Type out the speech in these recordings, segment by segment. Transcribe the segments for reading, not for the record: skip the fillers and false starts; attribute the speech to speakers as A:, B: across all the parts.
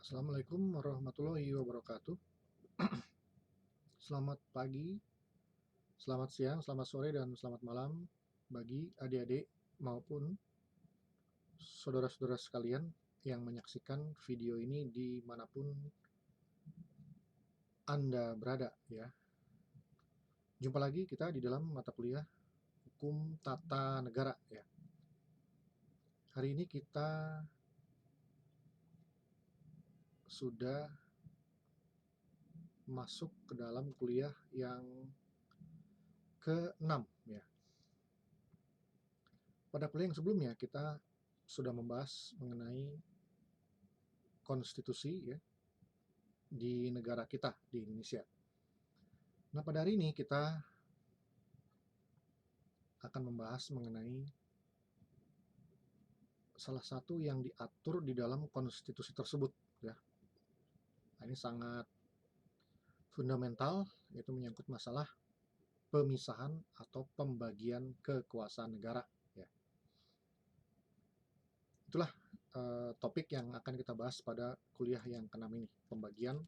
A: Assalamualaikum warahmatullahi wabarakatuh. Selamat pagi, selamat siang, selamat sore, dan selamat malam bagi adik-adik maupun saudara-saudara sekalian yang menyaksikan video ini dimanapun Anda berada ya. Jumpa lagi kita di dalam mata kuliah Hukum Tata Negara ya. Hari ini kita sudah masuk ke dalam kuliah yang ke-6 ya. Pada kuliah yang sebelumnya kita sudah membahas mengenai konstitusi ya di negara kita, di Indonesia. Nah, pada hari ini kita akan membahas mengenai salah satu yang diatur di dalam konstitusi tersebut ya. Nah, ini sangat fundamental, yaitu menyangkut masalah pemisahan atau pembagian kekuasaan negara ya. Itulah topik yang akan kita bahas pada kuliah yang ke-6 ini, pembagian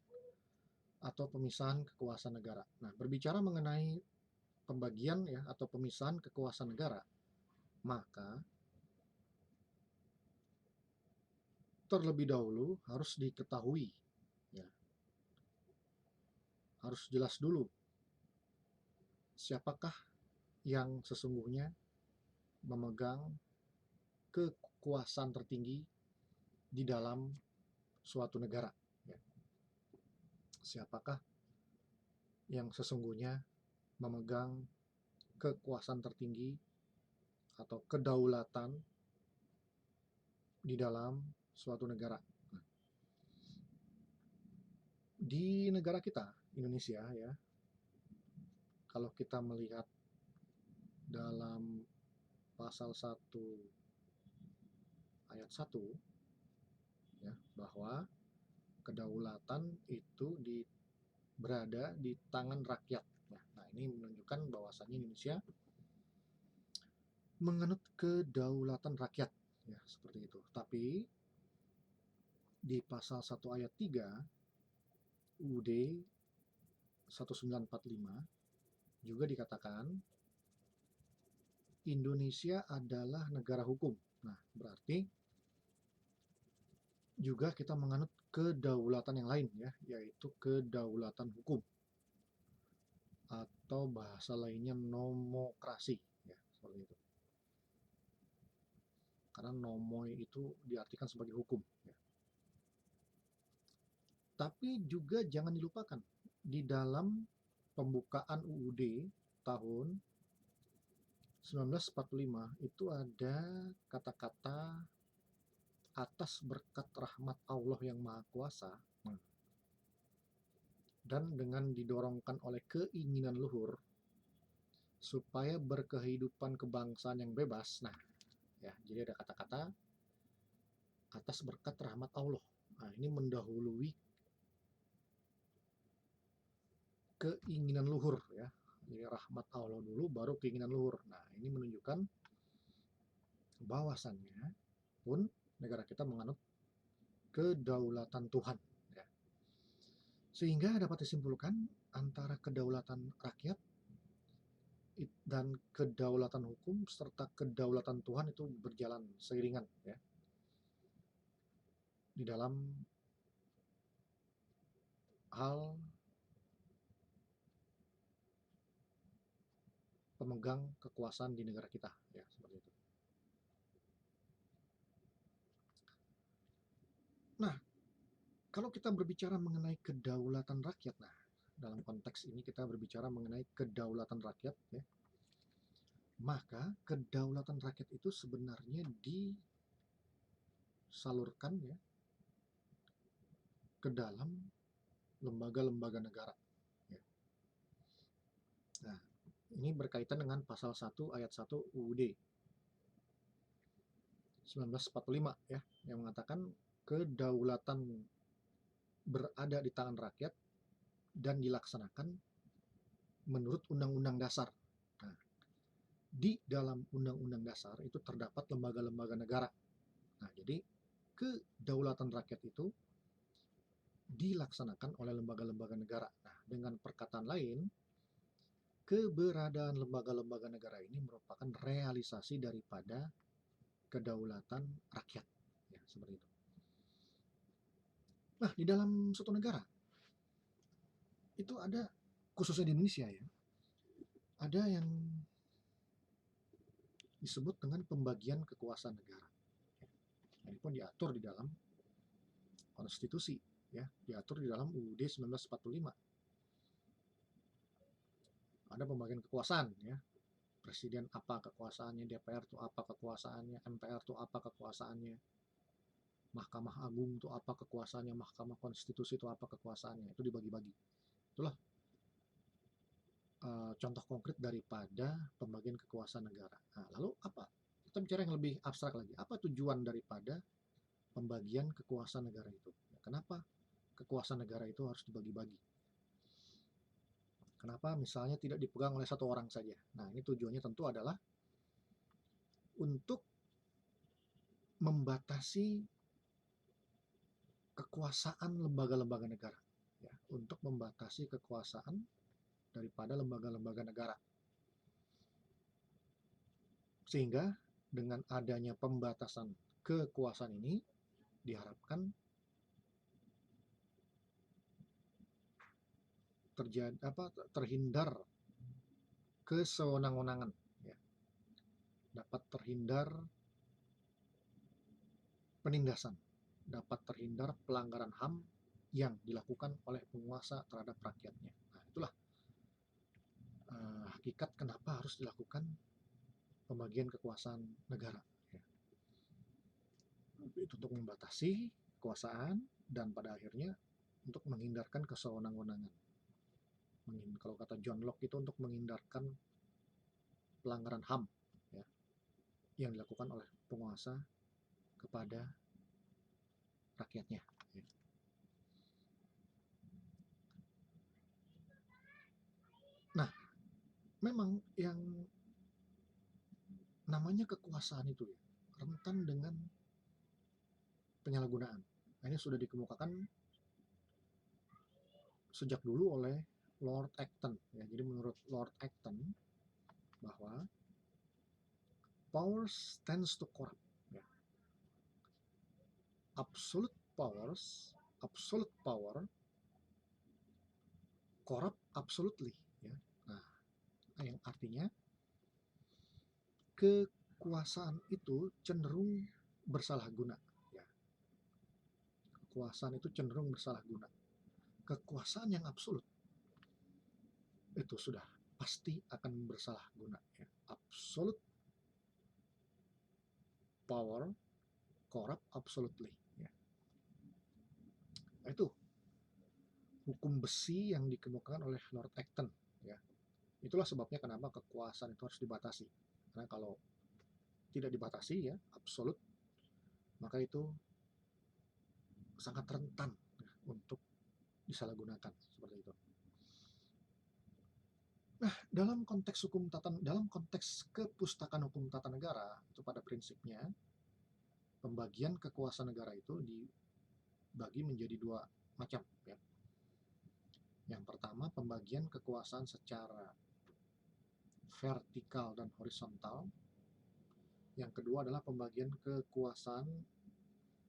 A: atau pemisahan kekuasaan negara. Nah, berbicara mengenai pembagian ya atau pemisahan kekuasaan negara, maka terlebih dahulu harus diketahui ya, harus jelas dulu siapakah yang sesungguhnya memegang kekuasaan tertinggi di dalam suatu negara ya. Siapakah yang sesungguhnya memegang kekuasaan tertinggi atau kedaulatan di dalam suatu negara. Nah, di negara kita, Indonesia ya, kalau kita melihat dalam pasal 1 ayat 1 ya, bahwa kedaulatan itu berada di tangan rakyat. Nah, ini menunjukkan bahwasannya Indonesia menganut kedaulatan rakyat ya, seperti itu. Tapi di pasal 1 ayat 3 UUD 1945 juga dikatakan Indonesia adalah negara hukum. Nah, berarti juga kita menganut kedaulatan yang lain ya, yaitu kedaulatan hukum atau bahasa lainnya nomokrasi ya, seperti itu. Karena nomoi itu diartikan sebagai hukum ya. Tapi juga jangan dilupakan di dalam pembukaan UUD tahun 1945 itu ada kata-kata atas berkat rahmat Allah yang Maha Kuasa dan dengan didorongkan oleh keinginan luhur supaya berkehidupan kebangsaan yang bebas. Nah, ya, jadi ada kata-kata atas berkat rahmat Allah. Nah, ini mendahului keinginan luhur ya. Jadi rahmat Allah dulu baru keinginan luhur. Nah, ini menunjukkan bahwasannya pun negara kita menganut kedaulatan Tuhan ya. Sehingga dapat disimpulkan antara kedaulatan rakyat dan kedaulatan hukum serta kedaulatan Tuhan itu berjalan seiringan ya. Di dalam hal pemegang kekuasaan di negara kita ya, seperti itu. Nah, kalau kita berbicara mengenai kedaulatan rakyat, nah dalam konteks ini kita berbicara mengenai kedaulatan rakyat ya, maka kedaulatan rakyat itu sebenarnya disalurkan ya ke dalam lembaga-lembaga negara ya. Nah, ini berkaitan dengan pasal 1 ayat 1 UUD 1945 ya, yang mengatakan kedaulatan berada di tangan rakyat dan dilaksanakan menurut Undang-Undang Dasar. Nah, di dalam Undang-Undang Dasar itu terdapat lembaga-lembaga negara. Nah, jadi kedaulatan rakyat itu dilaksanakan oleh lembaga-lembaga negara. Nah, dengan perkataan lain, keberadaan lembaga-lembaga negara ini merupakan realisasi daripada kedaulatan rakyat. Ya, seperti itu. Nah, di dalam suatu negara, itu ada, khususnya di Indonesia ya, ada yang disebut dengan pembagian kekuasaan negara. Ini pun diatur di dalam konstitusi, ya, diatur di dalam UUD 1945. Ada pembagian kekuasaan, ya. Presiden apa kekuasaannya, DPR itu apa kekuasaannya, MPR itu apa kekuasaannya, Mahkamah Agung itu apa kekuasaannya, Mahkamah Konstitusi itu apa kekuasaannya, itu dibagi-bagi. Itulah contoh konkret daripada pembagian kekuasaan negara. Nah, lalu apa? Kita bicara yang lebih abstrak lagi. Apa tujuan daripada pembagian kekuasaan negara itu? Kenapa kekuasaan negara itu harus dibagi-bagi? Kenapa misalnya tidak dipegang oleh satu orang saja? Nah, ini tujuannya tentu adalah untuk membatasi kekuasaan lembaga-lembaga negara, ya, untuk membatasi kekuasaan daripada lembaga-lembaga negara. Sehingga dengan adanya pembatasan kekuasaan ini diharapkan terhindar kesewenang-wenangan, ya. Dapat terhindar penindasan, dapat terhindar pelanggaran HAM yang dilakukan oleh penguasa terhadap rakyatnya. Nah, itulah hakikat kenapa harus dilakukan pembagian kekuasaan negara. Ya. Itu untuk membatasi kekuasaan dan pada akhirnya untuk menghindarkan kesewenang-wenangan. Kalau kata John Locke itu untuk menghindarkan pelanggaran HAM, ya, yang dilakukan oleh penguasa kepada rakyatnya. Ya. Nah, memang yang namanya kekuasaan itu ya, rentan dengan penyalahgunaan. Nah, ini sudah dikemukakan sejak dulu oleh Lord Acton. Ya. Jadi menurut Lord Acton bahwa power tends to corrupt. Ya. Absolute power corrupt absolutely. Ya. Nah, yang artinya kekuasaan itu cenderung bersalah guna. Ya. Kekuasaan itu cenderung bersalah guna. Kekuasaan yang absolut itu sudah pasti akan bersalah guna. Ya. Absolute power corrupt absolutely. Ya. Nah, itu hukum besi yang dikemukakan oleh Lord Acton. Ya. Itulah sebabnya kenapa kekuasaan itu harus dibatasi. Karena kalau tidak dibatasi, ya, absolut, maka itu sangat rentan, ya, untuk disalahgunakan seperti itu. Nah, dalam konteks kepustakaan hukum tata negara itu pada prinsipnya pembagian kekuasaan negara itu dibagi menjadi dua macam, ya. Yang pertama, pembagian kekuasaan secara vertikal dan horizontal. Yang kedua adalah pembagian kekuasaan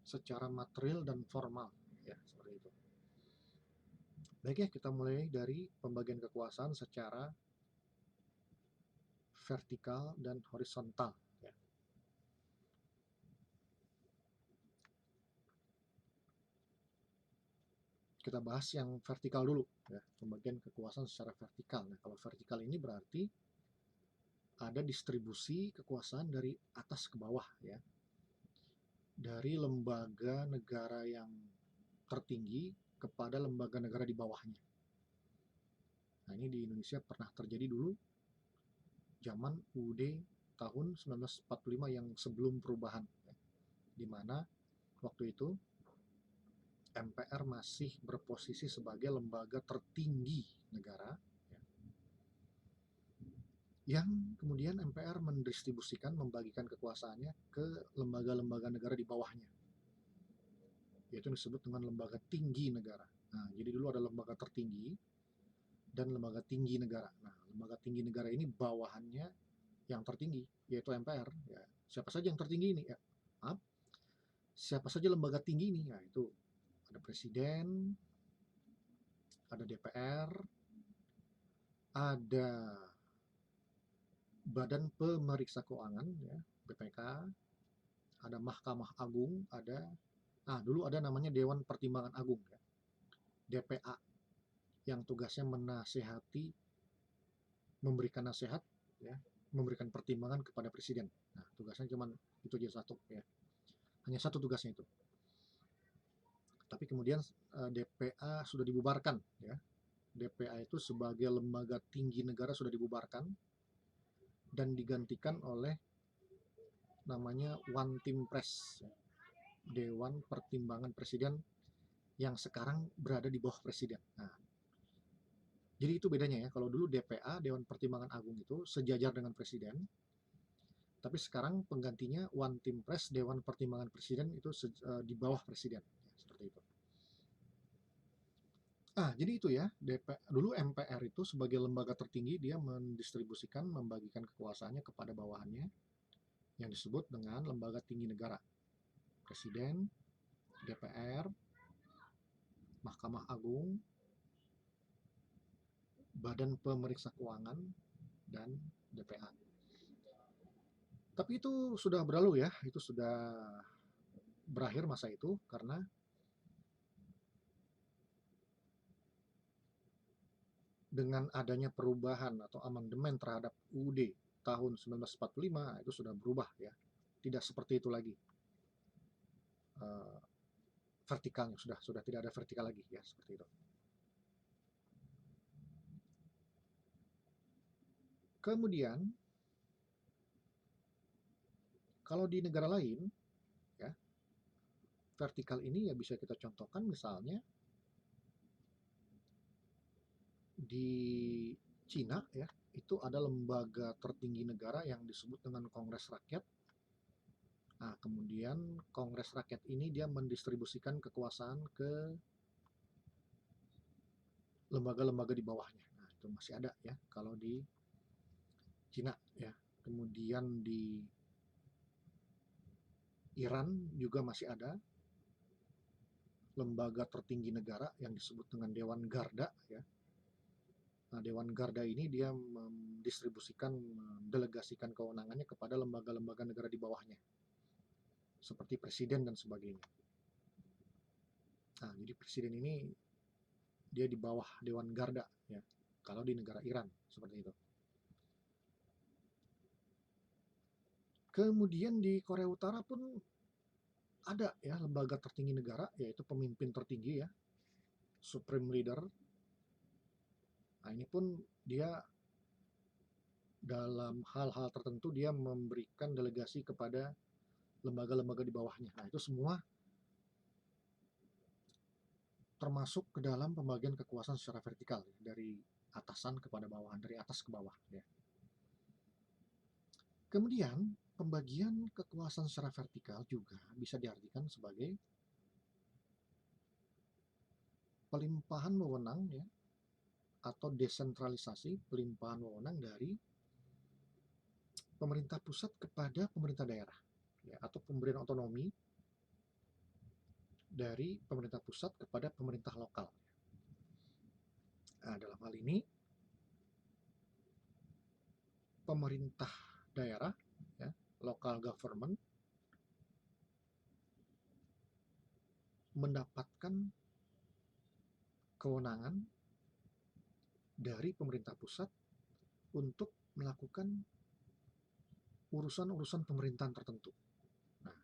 A: secara material dan formal, ya, seperti itu. Baik, ya, kita mulai dari pembagian kekuasaan secara vertikal dan horizontal. Ya. Kita bahas yang vertikal dulu, ya, pembagian kekuasaan secara vertikal. Nah, kalau vertikal ini berarti ada distribusi kekuasaan dari atas ke bawah, ya, dari lembaga negara yang tertinggi kepada lembaga negara di bawahnya. Nah, ini di Indonesia pernah terjadi dulu zaman UUD tahun 1945 yang sebelum perubahan, ya, di mana waktu itu MPR masih berposisi sebagai lembaga tertinggi negara, ya, yang kemudian MPR mendistribusikan, membagikan kekuasaannya ke lembaga-lembaga negara di bawahnya, yaitu disebut dengan lembaga tinggi negara. Nah, jadi dulu ada lembaga tertinggi dan lembaga tinggi negara. Nah, lembaga tinggi negara ini bawahannya yang tertinggi, yaitu MPR. Ya, siapa saja yang tertinggi ini? Ya, maaf, siapa saja lembaga tinggi ini? Ya, itu ada presiden, ada DPR, ada Badan Pemeriksa Keuangan, ya, BPK, ada Mahkamah Agung, dulu ada namanya Dewan Pertimbangan Agung, ya, DPA, yang tugasnya menasehati, memberikan nasihat, ya, memberikan pertimbangan kepada presiden. Nah, tugasnya cuma itu aja satu, ya, hanya satu tugasnya itu. Tapi kemudian DPA sudah dibubarkan, ya. DPA itu sebagai lembaga tinggi negara sudah dibubarkan dan digantikan oleh namanya One Team Press, ya, Dewan Pertimbangan Presiden, yang sekarang berada di bawah presiden. Nah, jadi itu bedanya, ya. Kalau dulu DPA, Dewan Pertimbangan Agung, itu sejajar dengan presiden, tapi sekarang penggantinya One Team Press, Dewan Pertimbangan Presiden, itu di bawah presiden, ya, seperti itu. Jadi itu, ya, dulu MPR itu sebagai lembaga tertinggi dia mendistribusikan, membagikan kekuasaannya kepada bawahannya yang disebut dengan lembaga tinggi negara. Presiden, DPR, Mahkamah Agung, Badan Pemeriksa Keuangan, dan DPA. Tapi itu sudah berlalu, ya, itu sudah berakhir masa itu karena dengan adanya perubahan atau amandemen terhadap UUD tahun 1945 itu sudah berubah, ya. Tidak seperti itu lagi. Vertikalnya sudah tidak ada vertikal lagi, ya, seperti itu. Kemudian kalau di negara lain, ya, vertikal ini ya bisa kita contohkan misalnya di Cina, ya, itu ada lembaga tertinggi negara yang disebut dengan Kongres Rakyat. Nah, kemudian Kongres Rakyat ini dia mendistribusikan kekuasaan ke lembaga-lembaga di bawahnya. Nah, itu masih ada, ya, kalau di Cina, ya. Kemudian di Iran juga masih ada lembaga tertinggi negara yang disebut dengan Dewan Garda, ya. Nah, Dewan Garda ini dia mendelegasikan kewenangannya kepada lembaga-lembaga negara di bawahnya, seperti presiden dan sebagainya. Nah, jadi presiden ini dia di bawah Dewan Garda, ya, kalau di negara Iran, seperti itu. Kemudian di Korea Utara pun ada, ya, lembaga tertinggi negara, yaitu pemimpin tertinggi, ya, Supreme Leader. Nah, ini pun dia dalam hal-hal tertentu dia memberikan delegasi kepada lembaga-lembaga di bawahnya. Nah, itu semua termasuk ke dalam pembagian kekuasaan secara vertikal, ya, dari atasan kepada bawahan, dari atas ke bawah, ya. Kemudian pembagian kekuasaan secara vertikal juga bisa diartikan sebagai pelimpahan wewenang, ya, atau desentralisasi, pelimpahan wewenang dari pemerintah pusat kepada pemerintah daerah, ya, atau pemberian otonomi dari pemerintah pusat kepada pemerintah lokal. Nah, dalam hal ini pemerintah daerah, ya, local government, mendapatkan kewenangan dari pemerintah pusat untuk melakukan urusan-urusan pemerintahan tertentu. Nah,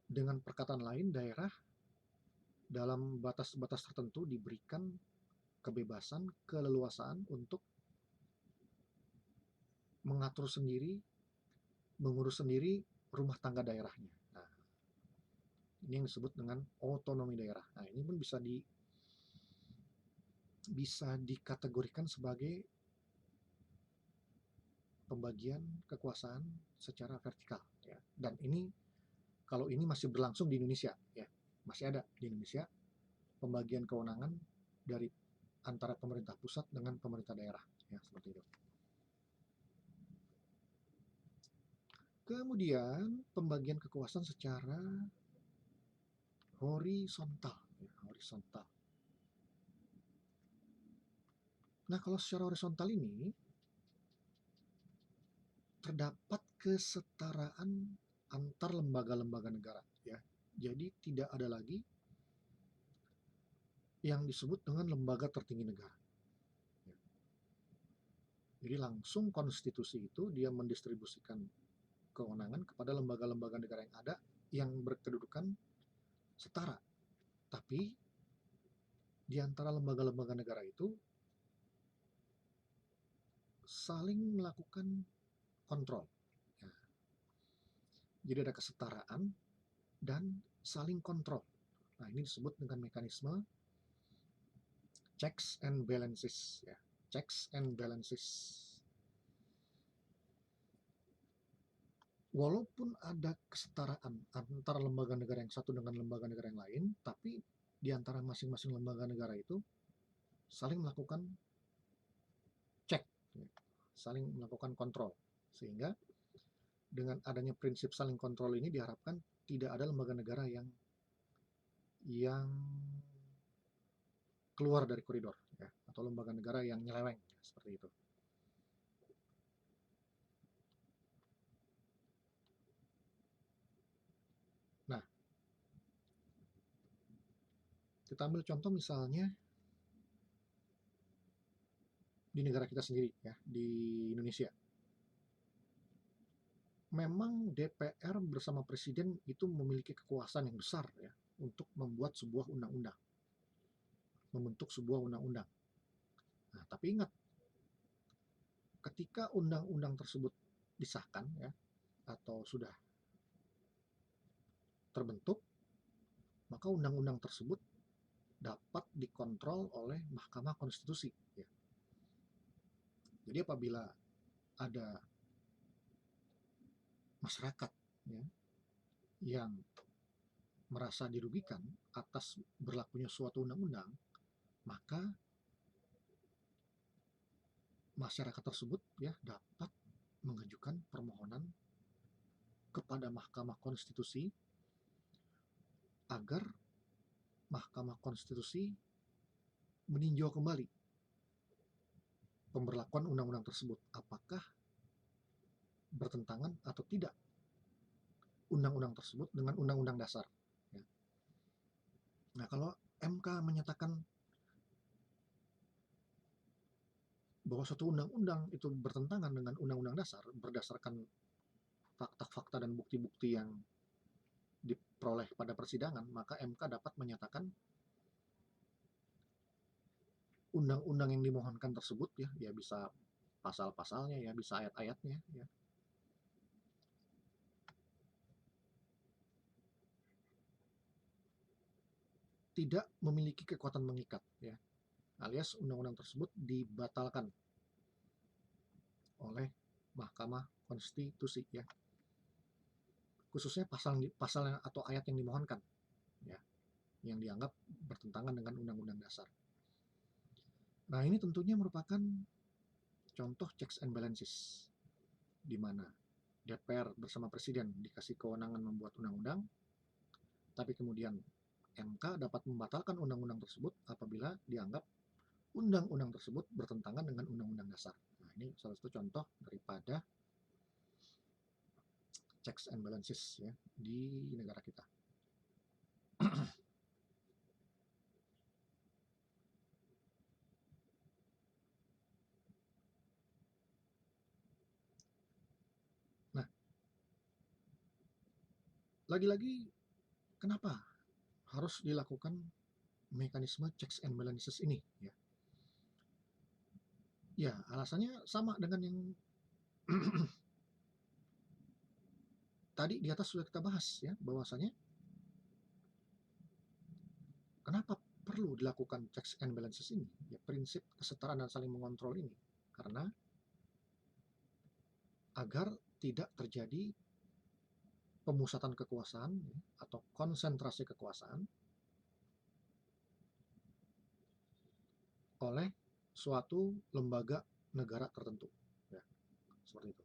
A: dengan perkataan lain, daerah dalam batas-batas tertentu diberikan kebebasan, keleluasaan untuk mengatur sendiri, mengurus sendiri rumah tangga daerahnya. Nah, ini yang disebut dengan otonomi daerah. Nah, ini pun bisa dikategorikan sebagai pembagian kekuasaan secara vertikal, ya. Dan ini kalau ini masih berlangsung di Indonesia, ya, masih ada di Indonesia. pembagian kewenangan dari antara pemerintah pusat dengan pemerintah daerah, ya seperti itu. Kemudian pembagian kekuasaan secara horizontal, ya, horizontal. Nah, kalau secara horizontal ini terdapat kesetaraan antar lembaga-lembaga negara, ya. Jadi tidak ada lagi yang disebut dengan lembaga tertinggi negara. Ya. Jadi langsung konstitusi itu dia mendistribusikan kewenangan kepada lembaga-lembaga negara yang ada yang berkedudukan setara. Tapi di antara lembaga-lembaga negara itu saling melakukan kontrol. Ya. Jadi ada kesetaraan dan saling kontrol. Nah, ini disebut dengan mekanisme checks and balances, ya. Checks and balances. Walaupun ada kesetaraan antara lembaga negara yang satu dengan lembaga negara yang lain, tapi di antara masing-masing lembaga negara itu saling melakukan cek, ya, saling melakukan kontrol. Sehingga dengan adanya prinsip saling kontrol ini diharapkan tidak ada lembaga negara yang keluar dari koridor, ya, atau lembaga negara yang nyeleweng, ya, seperti itu. Nah, kita ambil contoh misalnya di negara kita sendiri, ya, di Indonesia. Memang DPR bersama Presiden itu memiliki kekuasaan yang besar, ya, untuk membuat sebuah undang-undang, membentuk sebuah undang-undang. Nah, tapi ingat, ketika undang-undang tersebut disahkan, ya, atau sudah terbentuk, maka undang-undang tersebut dapat dikontrol oleh Mahkamah Konstitusi, ya. Jadi apabila ada masyarakat, ya, yang merasa dirugikan atas berlakunya suatu undang-undang, maka masyarakat tersebut, ya, dapat mengajukan permohonan kepada Mahkamah Konstitusi agar Mahkamah Konstitusi meninjau kembali pemberlakuan undang-undang tersebut, apakah bertentangan atau tidak undang-undang tersebut dengan undang-undang dasar, ya. Nah, kalau MK menyatakan bahwa suatu undang-undang itu bertentangan dengan undang-undang dasar berdasarkan fakta-fakta dan bukti-bukti yang diperoleh pada persidangan, maka MK dapat menyatakan undang-undang yang dimohonkan tersebut, ya, ya bisa pasal-pasalnya, ya, bisa ayat-ayatnya, ya, tidak memiliki kekuatan mengikat, ya, alias undang-undang tersebut dibatalkan oleh Mahkamah Konstitusi, ya, khususnya pasal atau ayat yang dimohonkan, ya, yang dianggap bertentangan dengan undang-undang dasar. Nah, ini tentunya merupakan contoh checks and balances, di mana DPR bersama Presiden dikasih kewenangan membuat undang-undang, tapi kemudian MK dapat membatalkan undang-undang tersebut apabila dianggap undang-undang tersebut bertentangan dengan undang-undang dasar. Nah, ini salah satu contoh daripada checks and balances, ya, di negara kita. Nah, lagi-lagi kenapa harus dilakukan mekanisme checks and balances ini, ya? Ya, alasannya sama dengan yang tadi di atas sudah kita bahas, ya, bahwasanya kenapa perlu dilakukan checks and balances ini? Ya, prinsip kesetaraan dan saling mengontrol ini karena agar tidak terjadi pemusatan kekuasaan, ya, atau konsentrasi kekuasaan oleh suatu lembaga negara tertentu. Ya, seperti itu.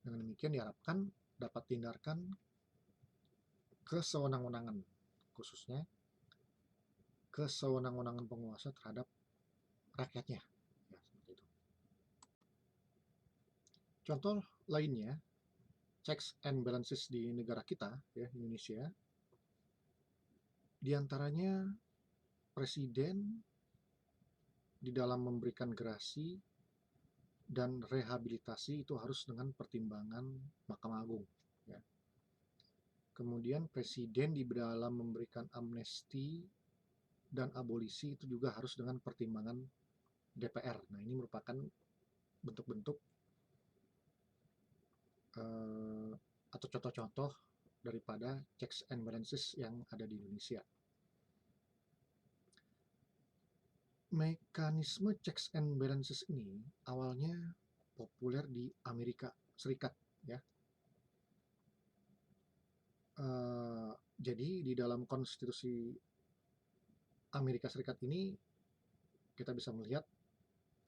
A: Dengan demikian diharapkan dapat dihindarkan kesewenang-wenangan, khususnya kesewenang-wenangan penguasa terhadap rakyatnya. Ya, seperti itu. Contoh lainnya, checks and balances di negara kita, ya, Indonesia, diantaranya presiden di dalam memberikan gerasi dan rehabilitasi itu harus dengan pertimbangan Mahkamah Agung. Ya. Kemudian presiden di dalam memberikan amnesti dan abolisi itu juga harus dengan pertimbangan DPR. Nah, ini merupakan bentuk-bentuk atau contoh-contoh daripada checks and balances yang ada di Indonesia. Mekanisme checks and balances ini awalnya populer di Amerika Serikat, ya. Jadi di dalam konstitusi Amerika Serikat ini kita bisa melihat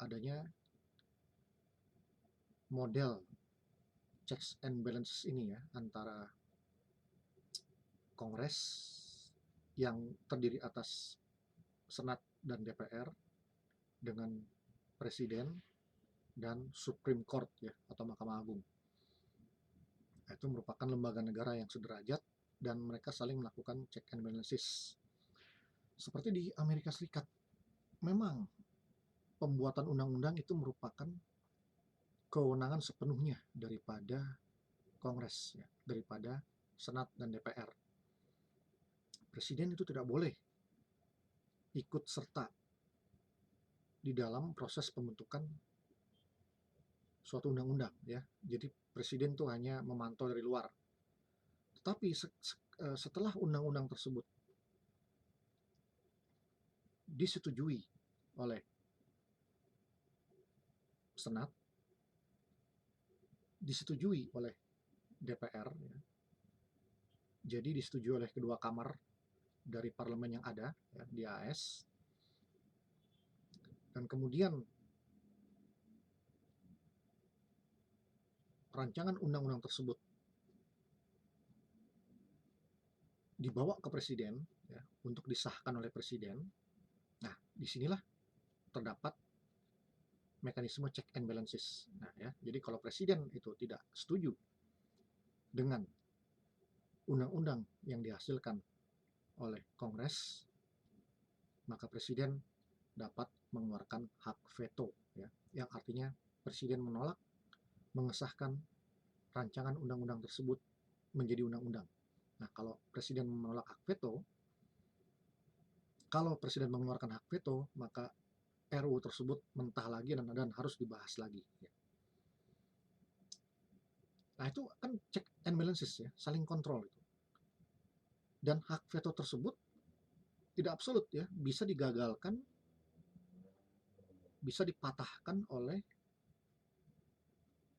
A: adanya model checks and balances ini, ya, antara Kongres yang terdiri atas Senat dan DPR dengan Presiden dan Supreme Court, ya, atau Mahkamah Agung. Itu merupakan lembaga negara yang sederajat dan mereka saling melakukan check and balances. Seperti di Amerika Serikat, memang pembuatan undang-undang itu merupakan kewenangan sepenuhnya daripada Kongres, ya, daripada Senat dan DPR. Presiden itu tidak boleh ikut serta di dalam proses pembentukan suatu undang-undang, ya. Jadi presiden itu hanya memantau dari luar. Tetapi setelah undang-undang tersebut disetujui oleh Senat, disetujui oleh DPR, ya. Jadi disetujui oleh kedua kamar dari parlemen yang ada, ya, di AS, dan kemudian rancangan undang-undang tersebut dibawa ke presiden, ya, untuk disahkan oleh presiden. Nah, disinilah terdapat mekanisme check and balances. Nah, ya, jadi kalau presiden itu tidak setuju dengan undang-undang yang dihasilkan oleh Kongres, maka presiden dapat mengeluarkan hak veto, ya, yang artinya presiden menolak mengesahkan rancangan undang-undang tersebut menjadi undang-undang. Nah, kalau presiden menolak hak veto, kalau presiden mengeluarkan hak veto, maka RUU tersebut mentah lagi dan harus dibahas lagi, ya. Nah, itu kan check and balances, ya, saling kontrol itu. Dan hak veto tersebut tidak absolut, ya, bisa digagalkan, bisa dipatahkan oleh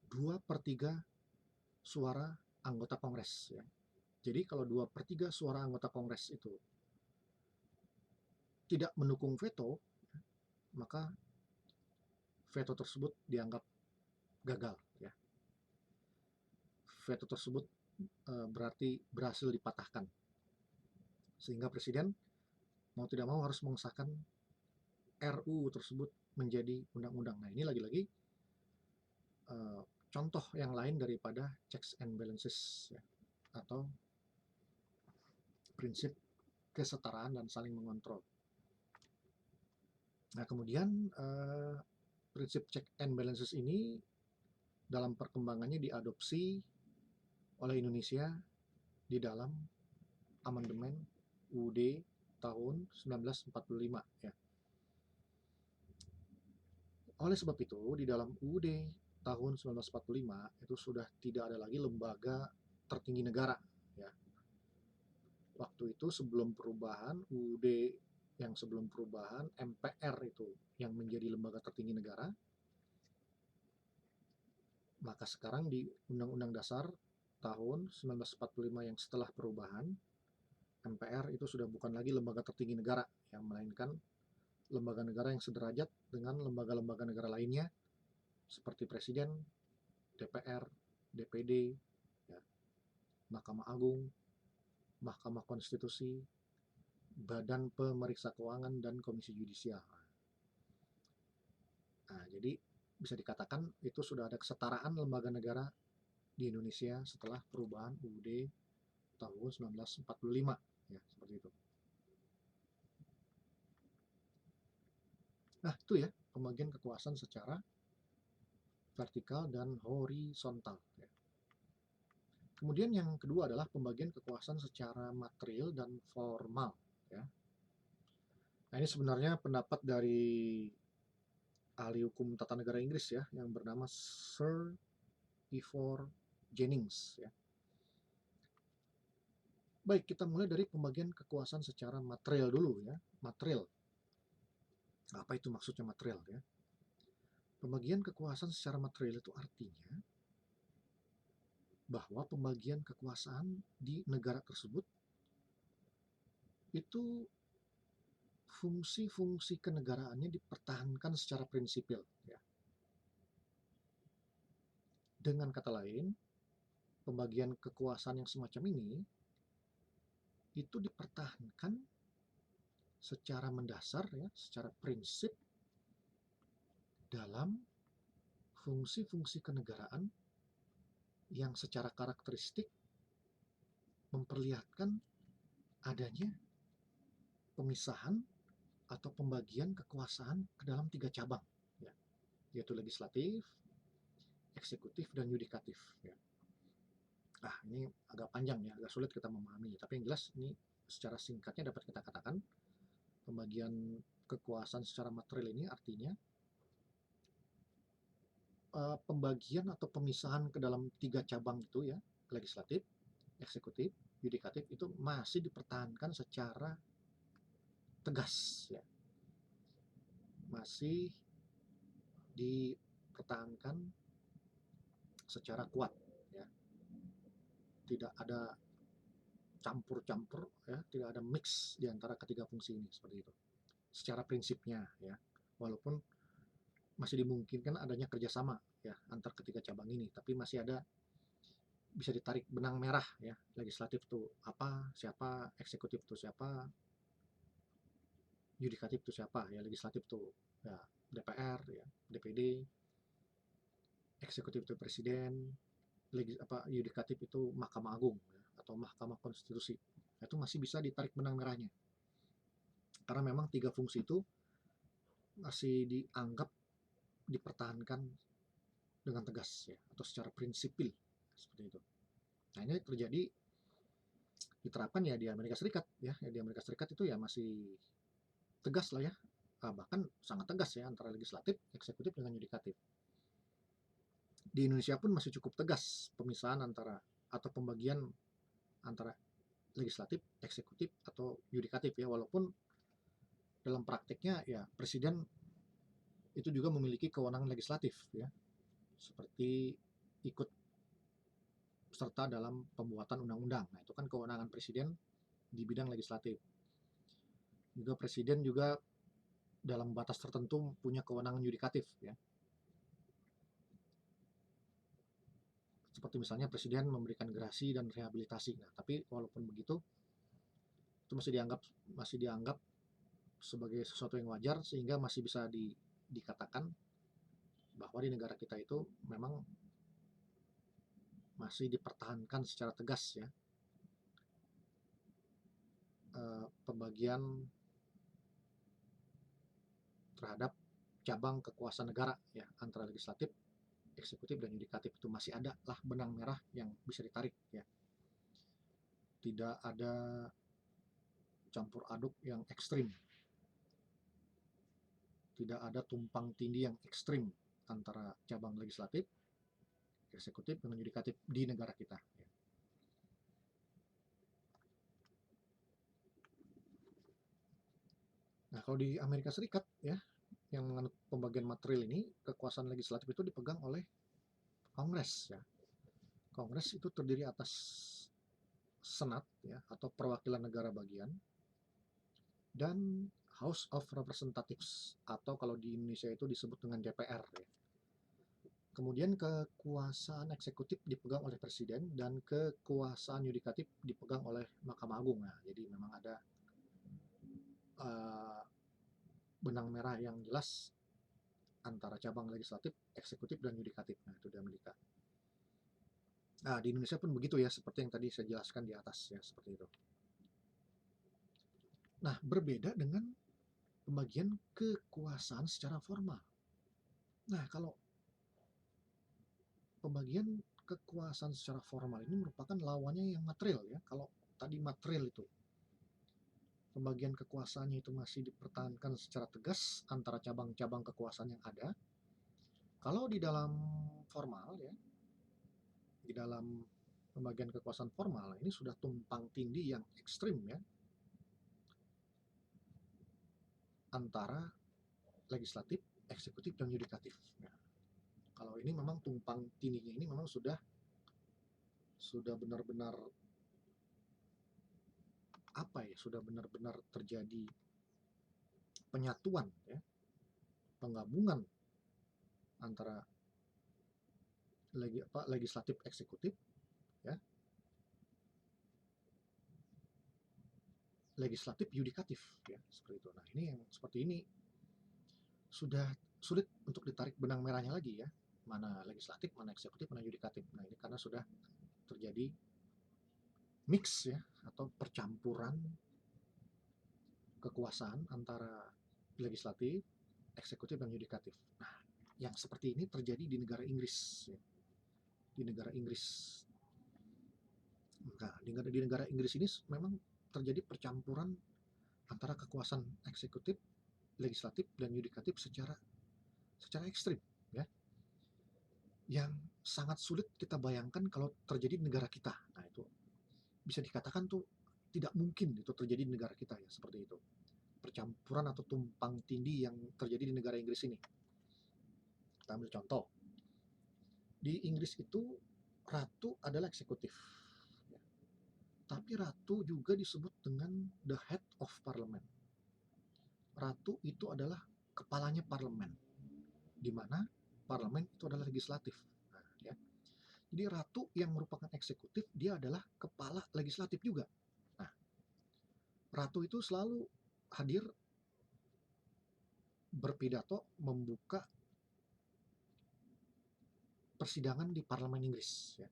A: 2/3 suara anggota Kongres, ya. Jadi kalau 2/3 suara anggota Kongres itu tidak mendukung veto, maka veto tersebut dianggap gagal, ya. Veto tersebut berarti berhasil dipatahkan, sehingga presiden mau tidak mau harus mengesahkan RUU tersebut menjadi undang-undang. Nah, ini lagi-lagi contoh yang lain daripada checks and balances, ya, atau prinsip kesetaraan dan saling mengontrol. Nah, kemudian prinsip check and balances ini dalam perkembangannya diadopsi oleh Indonesia di dalam amandemen UUD tahun 1945, ya. Oleh sebab itu, di dalam UUD tahun 1945 itu sudah tidak ada lagi lembaga tertinggi negara, ya. Waktu itu sebelum perubahan UUD yang sebelum perubahan, MPR itu yang menjadi lembaga tertinggi negara. Maka sekarang di Undang-Undang Dasar tahun 1945 yang setelah perubahan, MPR itu sudah bukan lagi lembaga tertinggi negara, yang melainkan lembaga negara yang sederajat dengan lembaga-lembaga negara lainnya seperti Presiden, DPR, DPD, ya, Mahkamah Agung, Mahkamah Konstitusi, Badan Pemeriksa Keuangan, dan Komisi Yudisial. Nah, jadi bisa dikatakan itu sudah ada kesetaraan lembaga negara di Indonesia setelah perubahan UUD tahun 1945, ya, seperti itu. Nah, itu ya pembagian kekuasaan secara vertikal dan horizontal, ya. Kemudian yang kedua adalah pembagian kekuasaan secara material dan formal, ya. Nah, ini sebenarnya pendapat dari ahli hukum tata negara Inggris, ya, yang bernama Sir Ivor Jennings, ya. Baik, kita mulai dari pembagian kekuasaan secara material dulu, ya. Material. Apa itu maksudnya material, ya? Pembagian kekuasaan secara material itu artinya bahwa pembagian kekuasaan di negara tersebut itu fungsi-fungsi kenegaraannya dipertahankan secara prinsipil, ya. Dengan kata lain, pembagian kekuasaan yang semacam ini itu dipertahankan secara mendasar, ya, secara prinsip dalam fungsi-fungsi kenegaraan yang secara karakteristik memperlihatkan adanya pemisahan atau pembagian kekuasaan ke dalam 3 cabang, ya, yaitu legislatif, eksekutif, dan yudikatif, ya. Nah, ini agak panjang, ya, agak sulit kita memahami, tapi yang jelas ini secara singkatnya dapat kita katakan pembagian kekuasaan secara material ini artinya pembagian atau pemisahan ke dalam 3 cabang itu, ya, legislatif, eksekutif, yudikatif, itu masih dipertahankan secara tegas, ya. Masih dipertahankan secara kuat, ya. Tidak ada campur-campur, ya, tidak ada mix di antara ketiga fungsi ini, seperti itu. Secara prinsipnya, ya, walaupun masih dimungkinkan adanya kerjasama, ya, antar ketiga cabang ini, tapi masih ada, bisa ditarik benang merah, ya, legislatif tuh apa, siapa, eksekutif tuh siapa, yudikatif tuh siapa, ya, legislatif tuh, ya, DPR, ya, DPD, eksekutif itu presiden, yudikatif itu Mahkamah Agung, ya, atau Mahkamah Konstitusi. Itu masih bisa ditarik benang merahnya. Karena memang 3 fungsi itu masih dianggap dipertahankan dengan tegas, ya, atau secara prinsipil, seperti itu. Nah, ini terjadi diterapkan, ya, di Amerika Serikat, ya. Di Amerika Serikat itu ya masih tegas lah, ya. Bahkan sangat tegas, ya, antara legislatif, eksekutif, dengan yudikatif. Di Indonesia pun masih cukup tegas pemisahan antara atau pembagian antara legislatif, eksekutif, atau yudikatif, ya, walaupun dalam prakteknya, ya, presiden itu juga memiliki kewenangan legislatif, ya, seperti ikut serta dalam pembuatan undang-undang. Nah, itu kan kewenangan presiden di bidang legislatif. Juga presiden juga dalam batas tertentu punya kewenangan yudikatif, ya. Seperti misalnya presiden memberikan gerasi dan rehabilitasi. Nah, tapi walaupun begitu, itu masih dianggap sebagai sesuatu yang wajar, sehingga masih bisa dikatakan bahwa di negara kita itu memang masih dipertahankan secara tegas, ya, pembagian terhadap cabang kekuasaan negara, ya, antara legislatif, eksekutif, dan yudikatif. Itu masih ada lah benang merah yang bisa ditarik, ya. Tidak ada campur aduk yang ekstrim, tidak ada tumpang tindih yang ekstrim antara cabang legislatif, eksekutif, dengan yudikatif di negara kita, ya. Nah, kalau di Amerika Serikat, ya, yang menganut pembagian material ini, kekuasaan legislatif itu dipegang oleh Kongres, ya. Kongres itu terdiri atas Senat, ya, atau perwakilan negara bagian, dan House of Representatives, atau kalau di Indonesia itu disebut dengan DPR ya. Kemudian kekuasaan eksekutif dipegang oleh presiden dan kekuasaan yudikatif dipegang oleh Mahkamah Agung. Nah, jadi memang ada uh, benang merah yang jelas antara cabang legislatif, eksekutif, dan yudikatif. Nah, itu di Amerika. Nah, di Indonesia pun begitu ya, seperti yang tadi saya jelaskan di atas ya, seperti itu. Nah, berbeda dengan pembagian kekuasaan secara formal. Nah, kalau pembagian kekuasaan secara formal ini merupakan lawannya yang material ya. Kalau tadi material itu pembagian kekuasaannya itu masih dipertahankan secara tegas antara cabang-cabang kekuasaan yang ada. Kalau di dalam formal ya, di dalam pembagian kekuasaan formal ini sudah tumpang tindih yang ekstrim ya antara legislatif, eksekutif, dan yudikatif. Nah, kalau ini memang tumpang tindihnya ini memang sudah benar-benar apa ya, sudah benar-benar terjadi penyatuan ya, penggabungan antara legislatif, eksekutif ya, legislatif, yudikatif ya, seperti itu. Nah, ini yang seperti ini sudah sulit untuk ditarik benang merahnya lagi ya, mana legislatif, mana eksekutif, mana yudikatif. Nah, ini karena sudah terjadi mix ya, atau percampuran kekuasaan antara legislatif, eksekutif, dan yudikatif. Nah, yang seperti ini terjadi di negara Inggris ya. Di negara Inggris. Nah, di negara Inggris ini memang terjadi percampuran antara kekuasaan eksekutif, legislatif, dan yudikatif secara ekstrim ya, yang sangat sulit kita bayangkan kalau terjadi di negara kita. Nah, itu bisa dikatakan tuh tidak mungkin itu terjadi di negara kita ya, seperti itu. Percampuran atau tumpang tindih yang terjadi di negara Inggris ini. Kita ambil contoh. Di Inggris itu ratu adalah eksekutif. Ya. Tapi ratu juga disebut dengan the head of parliament. Ratu itu adalah kepalanya parlemen, di mana parlemen itu adalah legislatif. Nah, ya. Jadi ratu yang merupakan eksekutif, dia adalah kepala legislatif juga. Nah, ratu itu selalu hadir berpidato membuka persidangan di parlemen Inggris ya.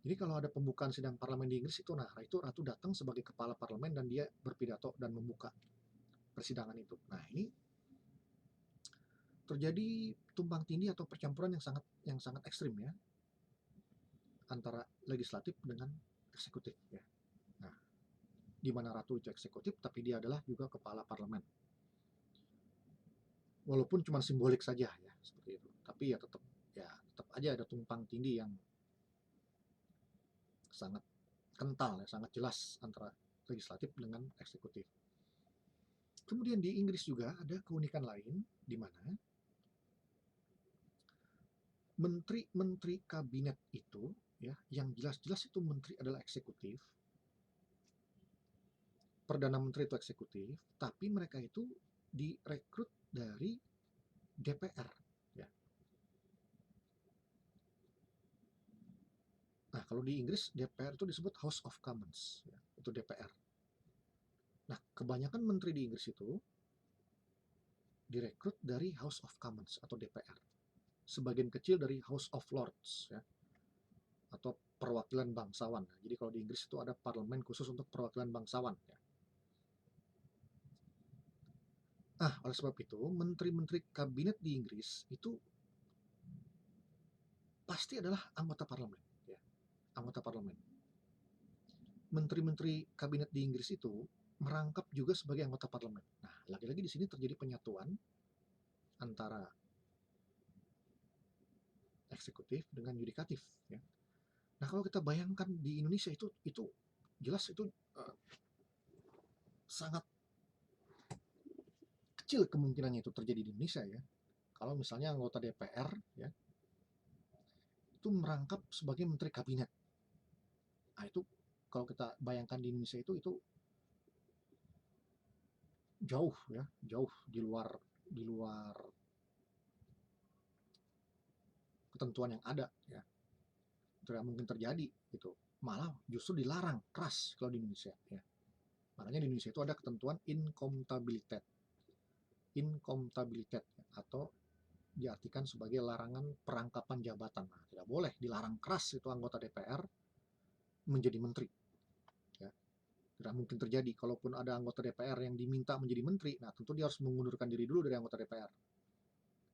A: Jadi kalau ada pembukaan sidang parlemen di Inggris itu, nah itu ratu datang sebagai kepala parlemen dan dia berpidato dan membuka persidangan itu. Nah, ini terjadi tumpang tindih atau percampuran yang sangat ekstrim ya antara legislatif dengan eksekutif ya. Nah, di mana ratu itu eksekutif tapi dia adalah juga kepala parlemen. Walaupun cuma simbolik saja ya, seperti itu. Tapi ya tetap aja ada tumpang tindih yang sangat kental ya, sangat jelas antara legislatif dengan eksekutif. Kemudian di Inggris juga ada keunikan lain di mana menteri-menteri kabinet itu ya, yang jelas-jelas itu menteri adalah eksekutif, perdana menteri itu eksekutif, tapi mereka itu direkrut dari DPR ya. Nah, kalau di Inggris DPR itu disebut House of Commons ya, itu DPR. Nah, kebanyakan menteri di Inggris itu direkrut dari House of Commons atau DPR. Sebagian kecil dari House of Lords ya, atau perwakilan bangsawan. Jadi kalau di Inggris itu ada parlemen khusus untuk perwakilan bangsawan ya. Nah, oleh sebab itu menteri-menteri kabinet di Inggris itu pasti adalah anggota parlemen ya, anggota parlemen. Menteri-menteri kabinet di Inggris itu merangkap juga sebagai anggota parlemen. Nah, lagi-lagi di sini terjadi penyatuan antara eksekutif dengan yudikatif ya. Nah, kalau kita bayangkan di Indonesia itu jelas itu sangat kecil kemungkinannya itu terjadi di Indonesia ya. Kalau misalnya anggota DPR ya itu merangkap sebagai menteri kabinet. Nah, itu kalau kita bayangkan di Indonesia itu jauh ya, jauh di luar ketentuan yang ada ya. Tidak mungkin terjadi gitu. Malah justru dilarang keras kalau di Indonesia ya. Makanya di Indonesia itu ada ketentuan incomptabilitas. Incomptabilitas atau diartikan sebagai larangan perangkapan jabatan. Nah, tidak boleh dilarang keras itu anggota DPR menjadi menteri. Ya. Tidak mungkin terjadi. Kalaupun ada anggota DPR yang diminta menjadi menteri, nah tentu dia harus mengundurkan diri dulu dari anggota DPR.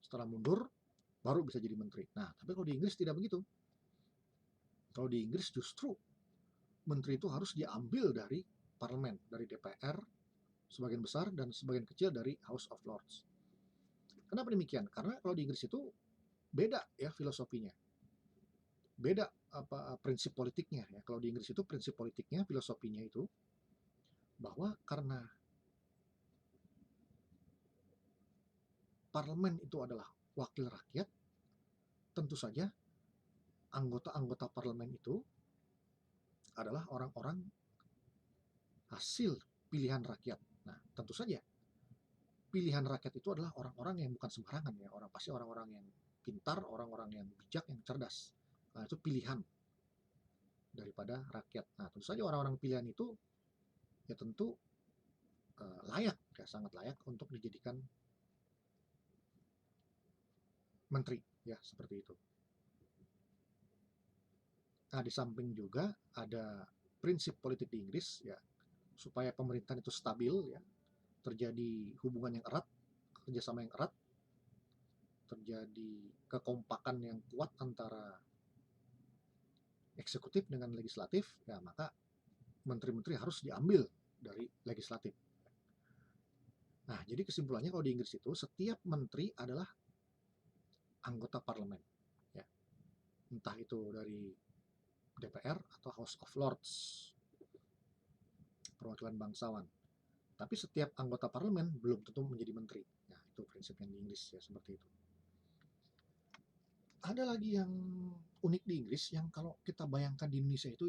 A: Setelah mundur, baru bisa jadi menteri. Nah, tapi kalau di Inggris tidak begitu. Kalau di Inggris justru menteri itu harus diambil dari parlemen, dari DPR, sebagian besar dan sebagian kecil dari House of Lords. Kenapa demikian? Karena kalau di Inggris itu beda ya filosofinya, beda prinsip politiknya ya. Kalau di Inggris itu prinsip politiknya, filosofinya itu bahwa karena parlemen itu adalah wakil rakyat, tentu saja anggota-anggota parlemen itu adalah orang-orang hasil pilihan rakyat. Nah, tentu saja pilihan rakyat itu adalah orang-orang yang bukan sembarangan ya, pasti orang-orang yang pintar, orang-orang yang bijak, yang cerdas. Nah, itu pilihan daripada rakyat. Nah, tentu saja orang-orang pilihan itu ya tentu layak ya, sangat layak untuk dijadikan menteri ya, seperti itu. Nah, di samping juga ada prinsip politik di Inggris ya, supaya pemerintahan itu stabil ya, terjadi hubungan yang erat, kerjasama yang erat, terjadi kekompakan yang kuat antara eksekutif dengan legislatif, ya maka menteri-menteri harus diambil dari legislatif. Nah, jadi kesimpulannya kalau di Inggris itu setiap menteri adalah anggota parlemen, ya. Entah itu dari DPR atau House of Lords, perwakilan bangsawan. Tapi setiap anggota parlemen belum tentu menjadi menteri. Nah, itu prinsipnya di Inggris ya, seperti itu. Ada lagi yang unik di Inggris yang kalau kita bayangkan di Indonesia itu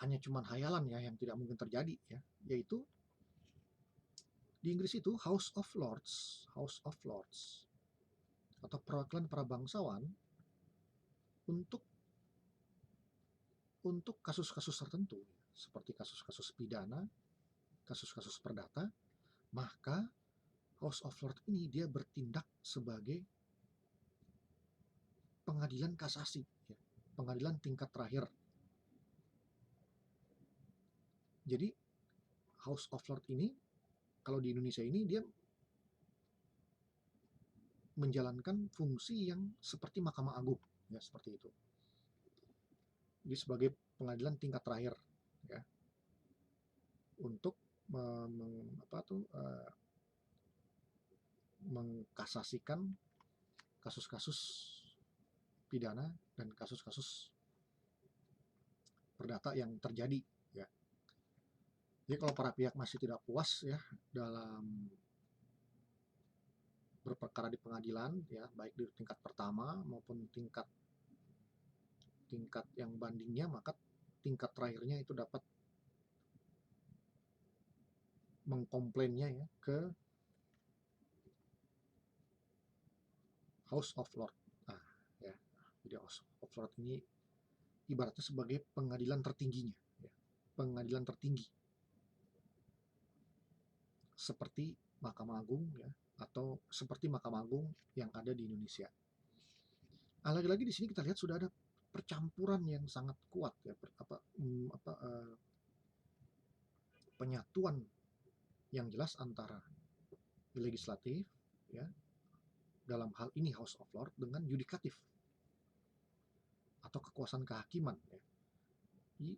A: hanya cuma hayalan ya, yang tidak mungkin terjadi ya, yaitu di Inggris itu House of Lords atau perwakilan para bangsawan untuk kasus-kasus tertentu seperti kasus-kasus pidana, kasus-kasus perdata, maka House of Lords ini dia bertindak sebagai pengadilan kasasi, ya, pengadilan tingkat terakhir. Jadi House of Lords ini kalau di Indonesia ini dia menjalankan fungsi yang seperti Mahkamah Agung, ya seperti itu. Jadi sebagai pengadilan tingkat terakhir, ya, untuk mengkasasikan kasus-kasus pidana dan kasus-kasus perdata yang terjadi ya. Jadi kalau para pihak masih tidak puas ya dalam berperkara di pengadilan ya, baik di tingkat pertama maupun tingkat yang bandingnya, maka tingkat terakhirnya itu dapat mengkomplainnya ya ke House of Lords. Nah, ya. Jadi House of Lords ini ibaratnya sebagai pengadilan tertingginya ya. Pengadilan tertinggi. Seperti Mahkamah Agung ya, atau seperti Mahkamah Agung yang ada di Indonesia. Nah, lagi-lagi di sini kita lihat sudah ada percampuran yang sangat kuat ya, penyatuan yang jelas antara legislatif ya, dalam hal ini House of Lords, dengan yudikatif atau kekuasaan kehakiman ya. Di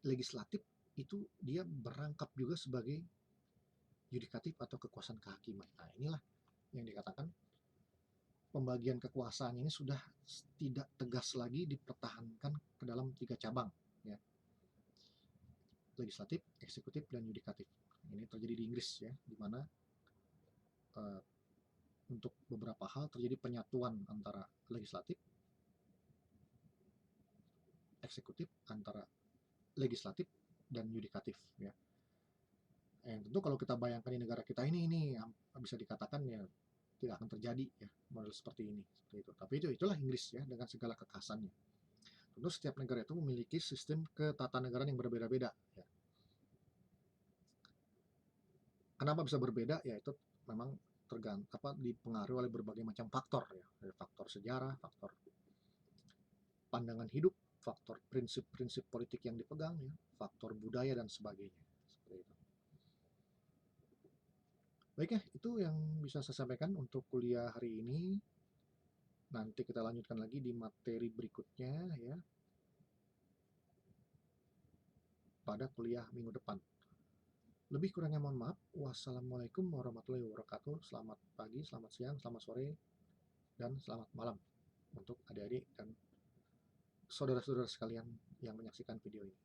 A: legislatif itu dia berangkap juga sebagai yudikatif atau kekuasaan kehakiman. Nah, inilah yang dikatakan pembagian kekuasaan ini sudah tidak tegas lagi dipertahankan ke dalam 3 cabang ya. Legislatif, eksekutif, dan yudikatif. Ini terjadi di Inggris ya, di mana untuk beberapa hal terjadi penyatuan antara legislatif, eksekutif, antara legislatif dan yudikatif ya. Tentu kalau kita bayangkan di negara kita ini bisa dikatakan ya tidak akan terjadi ya model seperti ini, seperti itu. Tapi itulah Inggris ya dengan segala kekhasannya. Tentu setiap negara itu memiliki sistem ketatanegaraan yang berbeda-beda ya. Kenapa bisa berbeda? Ya itu memang dipengaruhi oleh berbagai macam faktor ya. Dari faktor sejarah, faktor pandangan hidup, faktor prinsip-prinsip politik yang dipegang ya, faktor budaya dan sebagainya. Seperti itu. Baik ya, itu yang bisa saya sampaikan untuk kuliah hari ini. Nanti kita lanjutkan lagi di materi berikutnya ya, pada kuliah minggu depan. Lebih kurangnya mohon maaf. Wassalamualaikum warahmatullahi wabarakatuh. Selamat pagi, selamat siang, selamat sore, dan selamat malam untuk adik-adik dan saudara-saudara sekalian yang menyaksikan video ini.